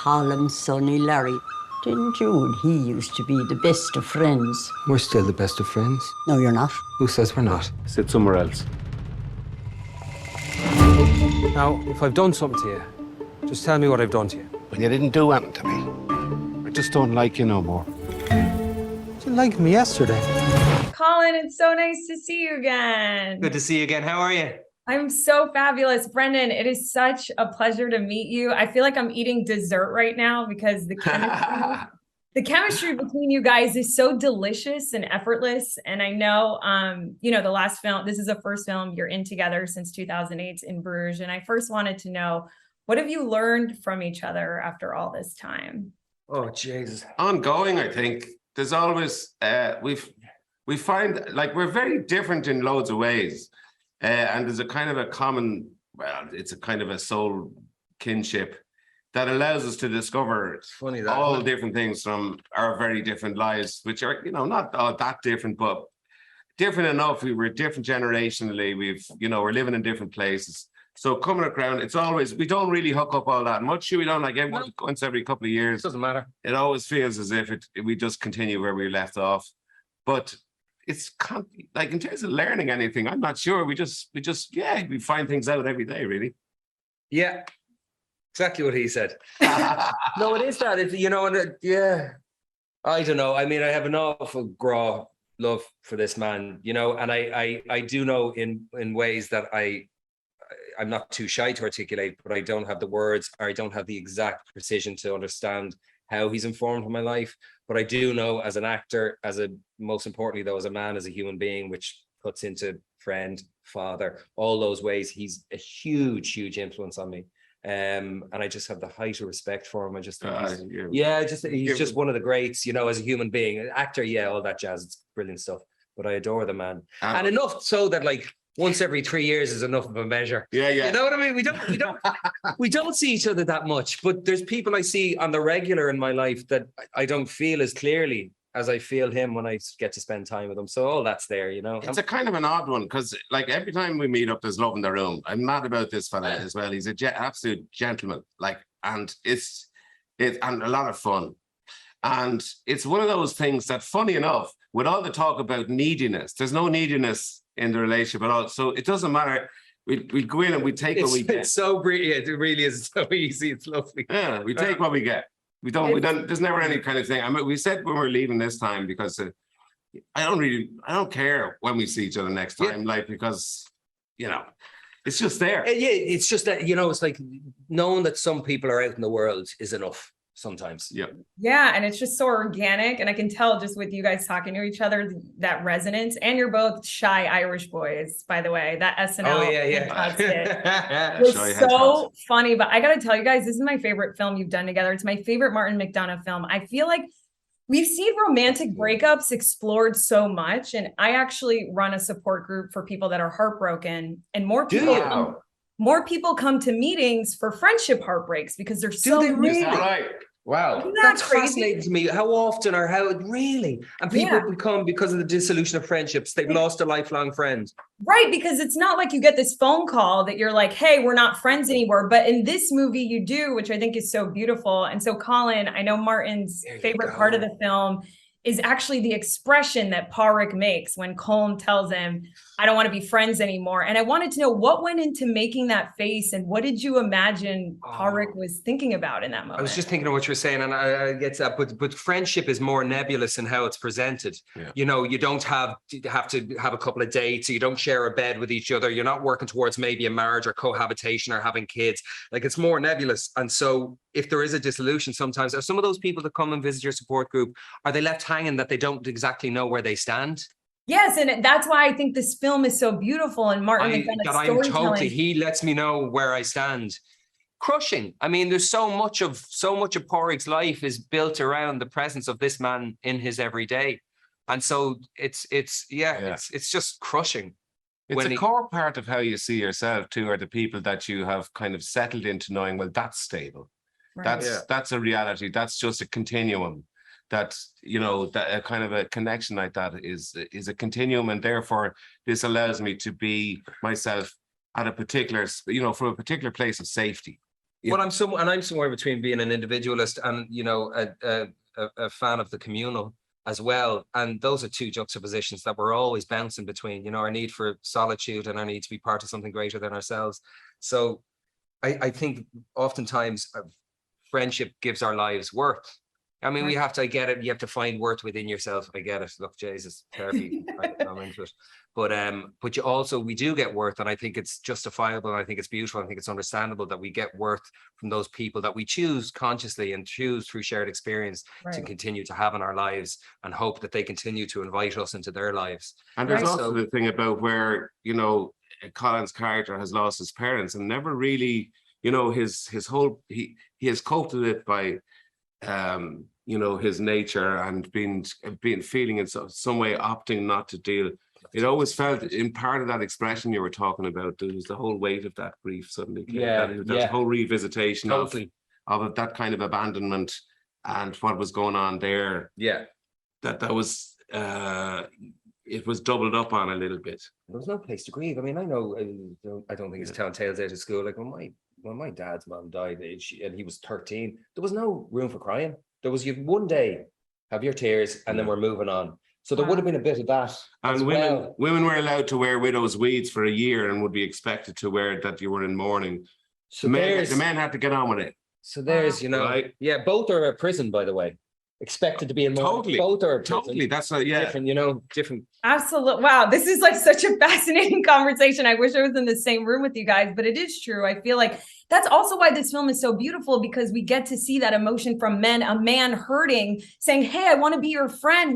Colin, Sonny, Larry. Didn't you and he used to be the best of friends? We're still the best of friends. No, you're not. Who says we're not? Sit somewhere else. Now, if I've done something to you, just tell me what I've done to you. When you didn't do anything to me, I just don't like you no more. You liked me yesterday. Colin, it's so nice to see you again. Good to see you again. How are you? I'm so fabulous. Brendan, it is such a pleasure to meet you. I feel like I'm eating dessert right now because the chemistry between you guys is so delicious and effortless. And I know, the last film, this is the first film you're in together since 2008 in Bruges. And I first wanted to know, what have you learned from each other after all this time? Oh, Jesus. Ongoing, I think. There's always, we find like we're very different in loads of ways. And there's a kind of a common, it's a kind of a soul kinship that allows us to discover all different things from our very different lives, which are, not all that different, but different enough. We were different generationally. We're living in different places. So coming around, it's always, we don't really hook up all that much. We don't, like once every couple of years. It doesn't matter. It always feels as if we just continue where we left off. But it's like in terms of learning anything, I'm not sure. We find things out every day, really. Yeah, exactly what he said. No, it is that. I don't know. I mean, I have an awful raw love for this man, and I do know in ways that I'm not too shy to articulate, but I don't have the words, or I don't have the exact precision to understand how he's informed my life. But I do know as an actor, most importantly though, as a man, as a human being, which puts into friend, father, all those ways, he's a huge, huge influence on me. And I just have the height of respect for him. I just think he's just one of the greats, as a human being. An actor, all that jazz, it's brilliant stuff. But I adore the man. And enough so that once every 3 years is enough of a measure. Yeah. You know what I mean? We don't see each other that much, but there's people I see on the regular in my life that I don't feel as clearly as I feel him when I get to spend time with him. So all that's there, It's a kind of an odd one because every time we meet up, there's love in the room. I'm mad about this fella as well. He's absolute gentleman, and it's and a lot of fun. And it's one of those things that, funny enough, with all the talk about neediness, there's no neediness in the relationship at all. So it doesn't matter. We go in and we take what we get. It's so brilliant. It really is so easy. It's lovely. Yeah, we take what we get. We don't, there's never any kind of thing. I mean, we said when we're leaving this time, because I don't care when we see each other next time, because, it's just there. Yeah, it's just that, it's like knowing that some people are out in the world is enough sometimes. Yeah, and it's just so organic, and I can tell just with you guys talking to each other that resonance. And you're both shy Irish boys, by the way. That SNL was so funny. But I gotta tell you guys, this is my favorite film you've done together. It's my favorite Martin McDonagh film. I feel like we've seen romantic breakups explored so much, and I actually run a support group for people that are heartbroken, and more people come to meetings for friendship heartbreaks because they're so really? Right. Wow, that's fascinating to me. How often or how really? And people become, because of the dissolution of friendships, they've lost a lifelong friend. Right, because it's not like you get this phone call that you're like, hey, we're not friends anymore. But in this movie you do, which I think is so beautiful. And so Colin, I know Martin's favorite part of the film is actually the expression that Pádraig makes when Colm tells him, I don't want to be friends anymore. And I wanted to know what went into making that face, and what did you imagine Pádraig was thinking about in that moment? I was just thinking of what you're saying, and I get that, but friendship is more nebulous in how it's presented. Yeah. You don't have to have a couple of dates, or you don't share a bed with each other. You're not working towards maybe a marriage or cohabitation or having kids. It's more nebulous. And so if there is a dissolution, sometimes are some of those people that come and visit your support group, are they left hanging that they don't exactly know where they stand? Yes, and that's why I think this film is so beautiful. And Martin McDonagh's storytelling, he lets me know where I stand. Crushing. I mean, there's so much of Pádraig's life is built around the presence of this man in his everyday, and so it's just crushing. It's a core part of how you see yourself too, are the people that you have kind of settled into knowing, well, that's stable. Right. That's a reality. That's just a continuum. That, that a kind of a connection like that is a continuum, and therefore this allows me to be myself at a particular, from a particular place of safety. Well, I'm somewhere between being an individualist and, you know, a fan of the communal as well. And those are two juxtapositions that we're always bouncing between, you know, our need for solitude and our need to be part of something greater than ourselves. So I think oftentimes friendship gives our lives worth. I mean, we have to, I get it. You have to find worth within yourself. I get it. Look, Jesus, therapy, I'm into it. But you also, we do get worth. And I think it's justifiable. And I think it's beautiful. I think it's understandable that we get worth from those people that we choose consciously and choose through shared experience to continue to have in our lives, and hope that they continue to invite us into their lives. And there's also the thing about where, you know, Colin's character has lost his parents and never really, you know, his whole, he has coped with it by, you know, his nature and being feeling in some way opting not to deal. It always felt in part of that expression you were talking about, there was the whole weight of that grief suddenly came. That whole revisitation of that kind of abandonment and what was going on there. Yeah. That was it was doubled up on a little bit. There was no place to grieve. I mean, I know, I don't think it's telling tales out of school. Like when my dad's mom died and he was 13, there was no room for crying. There was, you one day, have your tears, and then we're moving on. So there would have been a bit of that. And women were allowed to wear widow's weeds for a year and would be expected to wear it that you were in mourning. So the men had to get on with it. So there's, you know, both are a prison, by the way. Expected to be in mourning. Totally. Both are totally. That's different, you know, different. Absolutely. Wow, this is like such a fascinating conversation. I wish I was in the same room with you guys, but it is true. I feel like that's also why this film is so beautiful, because we get to see that emotion from men, a man hurting, saying, hey, I want to be your friend.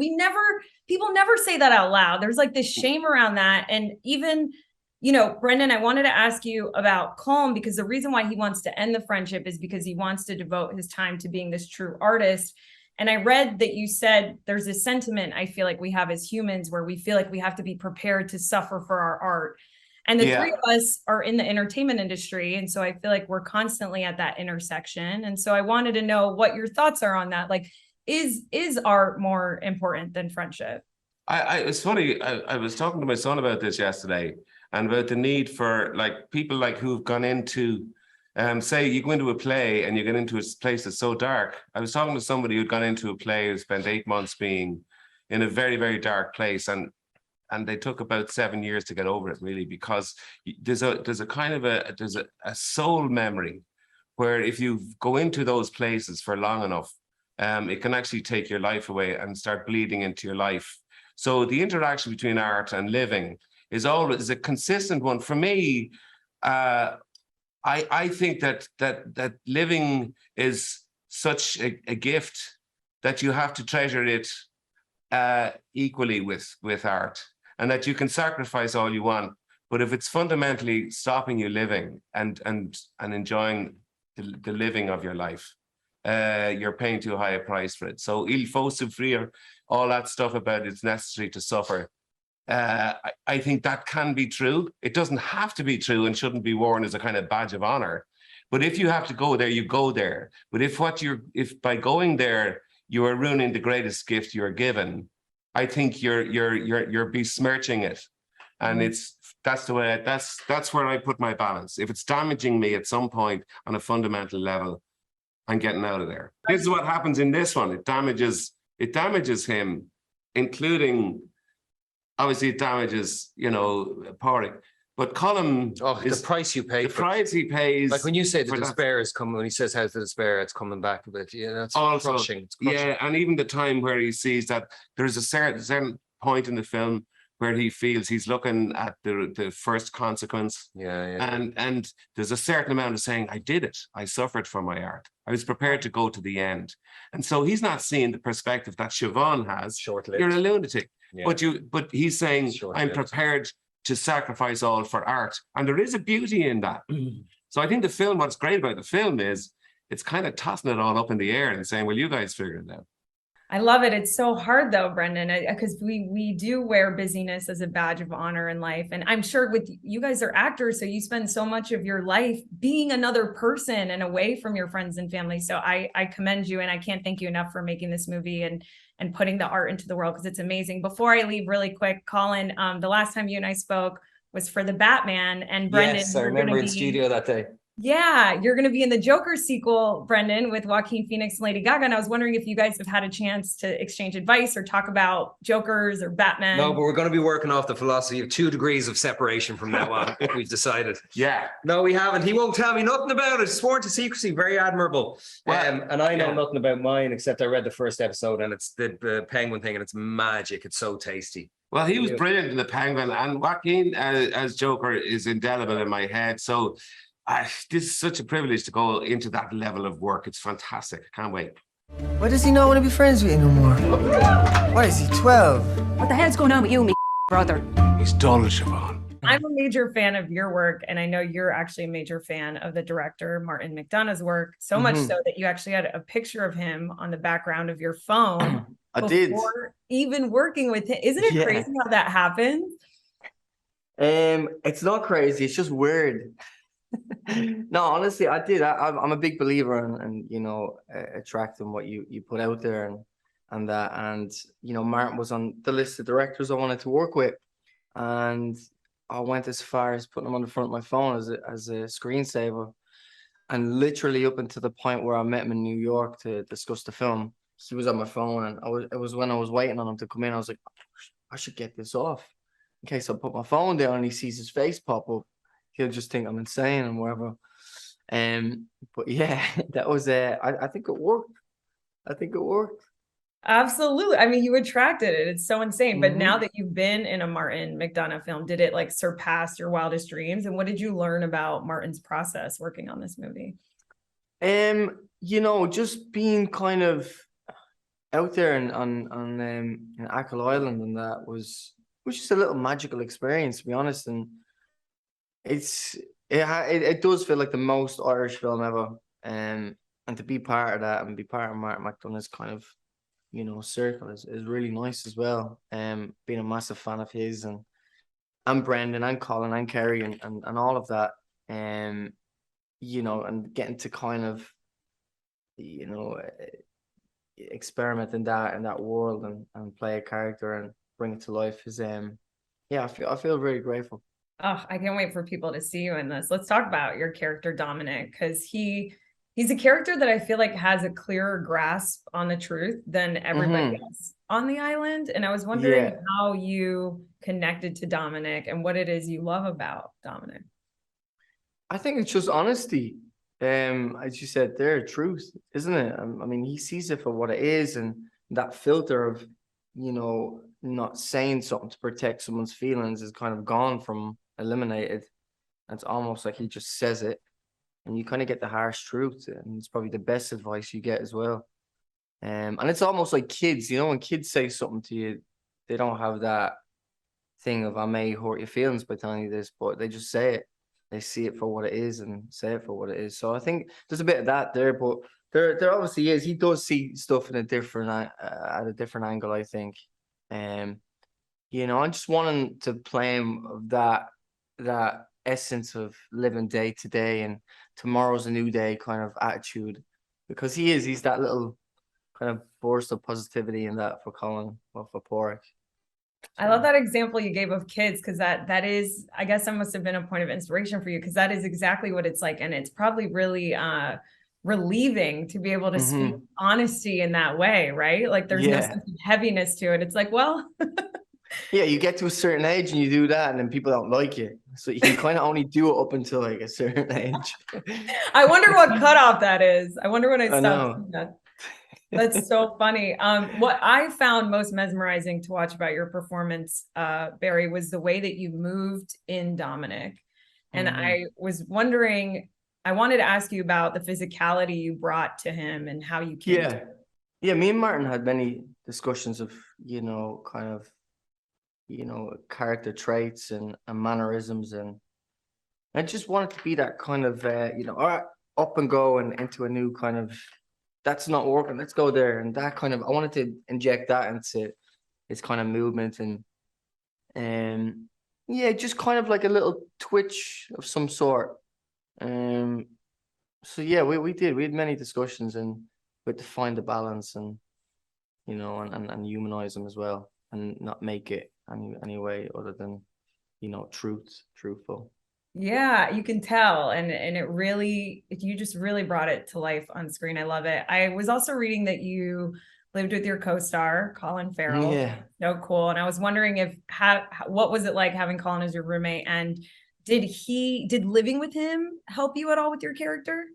People never say that out loud. There's like this shame around that. And even, you know, Brendan, I wanted to ask you about Colm, because the reason why he wants to end the friendship is because he wants to devote his time to being this true artist. And I read that you said there's this sentiment I feel like we have as humans where we feel like we have to be prepared to suffer for our art. And the three of us are in the entertainment industry. And so I feel like we're constantly at that intersection. And so I wanted to know what your thoughts are on that. Like, is art more important than friendship? It's funny. I was talking to my son about this yesterday, and about the need for like people like who've gone into say you go into a play and you get into a place that's so dark. I was talking to somebody who'd gone into a play who spent 8 months being in a very, very dark place, and they took about 7 years to get over it, really, because there's a kind of a soul memory where if you go into those places for long enough, it can actually take your life away and start bleeding into your life. So the interaction between art and living is always a consistent one for me. I think that living is such a gift that you have to treasure it equally with art, and that you can sacrifice all you want, but if it's fundamentally stopping you living and enjoying the living of your life, you're paying too high a price for it. So il faut souffrir, all that stuff about it's necessary to suffer. I think that can be true. It doesn't have to be true and shouldn't be worn as a kind of badge of honor. But if you have to go there, you go there. But if by going there you are ruining the greatest gift you're given, I think you're besmirching it. And that's where I put my balance. If it's damaging me at some point on a fundamental level, I'm getting out of there. This is what happens in this one. It damages him, including. Obviously, it damages, you know, Pádraig. But Colin, the price you pay. The price he pays. Like when you say the despair is coming, when he says how's the despair, it's coming back a bit. Yeah, that's also crushing. It's crushing. Yeah, and even the time where he sees that there's a certain point in the film where he feels he's looking at the first consequence. Yeah. And there's a certain amount of saying, I did it. I suffered for my art. I was prepared to go to the end. And so he's not seeing the perspective that Siobhan has. Short-lived. You're a lunatic. Yeah. But he's saying, Short-lived. I'm prepared to sacrifice all for art. And there is a beauty in that. So I think the film, what's great about the film is it's kind of tossing it all up in the air and saying, well, you guys figure it out. I love it. It's so hard though, Brendan, because we do wear busyness as a badge of honor in life. And I'm sure with you guys are actors, so you spend so much of your life being another person and away from your friends and family. So I commend you, and I can't thank you enough for making this movie and putting the art into the world, because it's amazing. Before I leave really quick, Colin, the last time you and I spoke was for the Batman, and Brendan. Yes, I remember in studio that day. Yeah, you're going to be in the Joker sequel, Brendan, with Joaquin Phoenix and Lady Gaga. And I was wondering if you guys have had a chance to exchange advice or talk about Jokers or Batman. No, but we're going to be working off the philosophy of 2 degrees of separation from now on. We've decided. Yeah. No, we haven't. He won't tell me nothing about it. Sworn to secrecy. Very admirable. And I know nothing about mine except I read the first episode, and it's the penguin thing, and it's magic. It's so tasty. Well, he was brilliant in The Penguin, and Joaquin as Joker is indelible in my head. So this is such a privilege to go into that level of work. It's fantastic. I can't wait. Why does he not want to be friends with you no more? Why is he 12? What the hell's going on with you, me brother? He's dull, Siobhan. I'm a major fan of your work, and I know you're actually a major fan of the director, Martin McDonagh's work, so much so that you actually had a picture of him on the background of your phone. I did. Even working with him. Isn't it crazy how that happened? It's not crazy. It's just weird. No, honestly, I did. I'm a big believer in you know, attracting what you put out there, and that, and you know, Martin was on the list of directors I wanted to work with, and I went as far as putting him on the front of my phone as a screensaver, and literally up until the point where I met him in New York to discuss the film, he was on my phone, and it was when I was waiting on him to come in, I was like, I should get this off in case I put my phone down and he sees his face pop up. He'll just think I'm insane and whatever. But yeah, that was I think it worked. I think it worked. Absolutely. I mean, you attracted it. It's so insane. But now that you've been in a Martin McDonagh film, did it like surpass your wildest dreams? And what did you learn about Martin's process working on this movie? You know, just being kind of out there on in Achill Island, and that was just a little magical experience, to be honest. And it does feel like the most Irish film ever, and to be part of that and be part of Martin McDonagh's kind of, you know, circle is really nice as well. Being a massive fan of his, and Brendan and Colin and Kerry and all of that, you know, and getting to kind of, you know, experiment in that world and play a character and bring it to life is I feel very grateful. Oh, I can't wait for people to see you in this. Let's talk about your character, Dominic, because he's a character that I feel like has a clearer grasp on the truth than everybody else on the island. And I was wondering how you connected to Dominic and what it is you love about Dominic. I think it's just honesty. As you said there, truth, isn't it? I mean, he sees it for what it is, and that filter of, you know, not saying something to protect someone's feelings is kind of gone from eliminated. It's almost like he just says it, and you kind of get the harsh truth, and it's probably the best advice you get as well. And it's almost like kids, you know, when kids say something to you, they don't have that thing of I may hurt your feelings by telling you this, but they just say it. They see it for what it is and say it for what it is. So I think there's a bit of that there, but there obviously is. He does see stuff in a different at a different angle, I think. You know, I'm just wanting to play him of that essence of living day to day and tomorrow's a new day kind of attitude, because he's that little kind of burst of positivity in that for Colin, well, for Porrick. I love that example you gave of kids, because that is, I guess that must have been a point of inspiration for you, because that is exactly what it's like. And it's probably really relieving to be able to speak honesty in that way, right? Like there's no sense of heaviness to it. It's like, well, yeah, you get to a certain age and you do that, and then people don't like you. So you can kind of only do it up until like a certain age. I wonder what cutoff that is. I wonder when I stopped doing that. That's so funny. What I found most mesmerizing to watch about your performance, Barry, was the way that you moved in Dominic. And I was wondering, I wanted to ask you about the physicality you brought to him and how you came to it. Yeah, me and Martin had many discussions of, you know, kind of, you know, character traits and mannerisms. And I just wanted to be that kind of, you know, all right, up and go and into a new kind of, that's not working, let's go there. And that kind of, I wanted to inject that into his kind of movement, and yeah, just kind of like a little twitch of some sort. So yeah, we had many discussions, and we had to find the balance, and you know, and humanize him as well, and not make it any way other than, you know, truthful. Yeah, you can tell. And it really, you just really brought it to life on screen. I love it. I was also reading that you lived with your co-star, Colin Farrell. Yeah. So cool. And I was wondering if what was it like having Colin as your roommate? And did living with him help you at all with your character?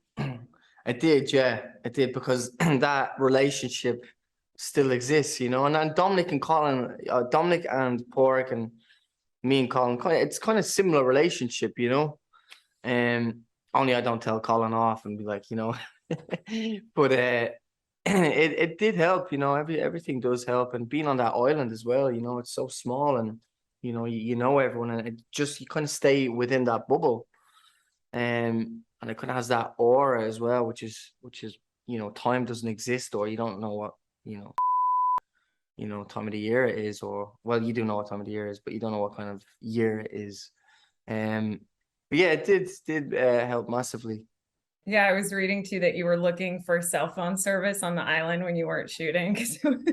I did, yeah, I did, because that relationship still exists, you know. And Dominic and Colin, Dominic and Pork, and me and Colin, it's kind of similar relationship, you know. Only I don't tell Colin off and be like, you know, but it did help, you know. Everything does help, and being on that island as well, you know, it's so small, and you know, you know everyone, and it just, you kind of stay within that bubble. And it kind of has that aura as well, which is, you know, time doesn't exist, or you don't know what, you know, time of the year it is, or, well, you do know what time of the year is, but you don't know what kind of year it is. But yeah, it did help massively. Yeah, I was reading too that you were looking for cell phone service on the island when you weren't shooting.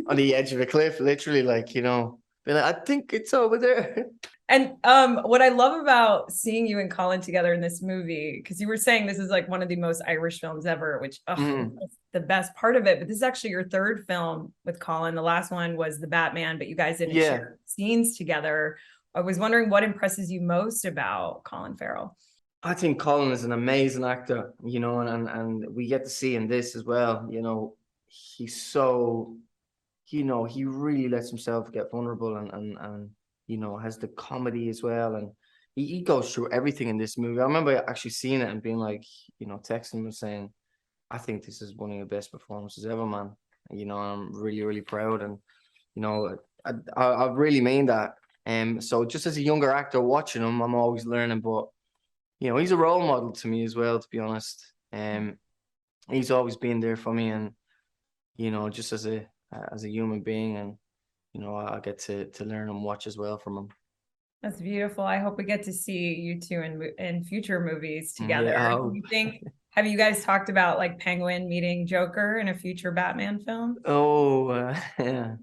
On the edge of a cliff, literally, like, you know, be like, I think it's over there. And what I love about seeing you and Colin together in this movie, because you were saying this is like one of the most Irish films ever, which is the best part of it. But this is actually your third film with Colin. The last one was The Batman, but you guys didn't share scenes together. I was wondering what impresses you most about Colin Farrell. I think Colin is an amazing actor, you know, and we get to see in this as well, you know. He's so, you know, he really lets himself get vulnerable, and you know, has the comedy as well, and he goes through everything in this movie. I remember actually seeing it and being like, you know, texting him and saying, I think this is one of your best performances ever, man. You know, I'm really, really proud, and you know, I really mean that. So just as a younger actor watching him, I'm always learning, but you know, he's a role model to me as well, to be honest. He's always been there for me, and you know, just as a human being, and you know, I get to learn and watch as well from him. That's beautiful. I hope we get to see you two in future movies together. Yeah. Do you think, have you guys talked about like Penguin meeting Joker in a future Batman film? Oh, yeah.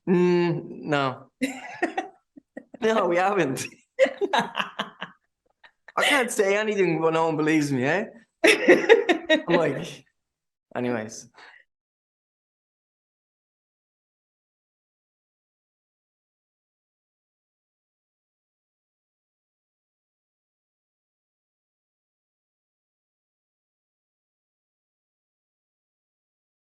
No. No, we haven't. I can't say anything when no one believes me, eh? I'm like, anyways.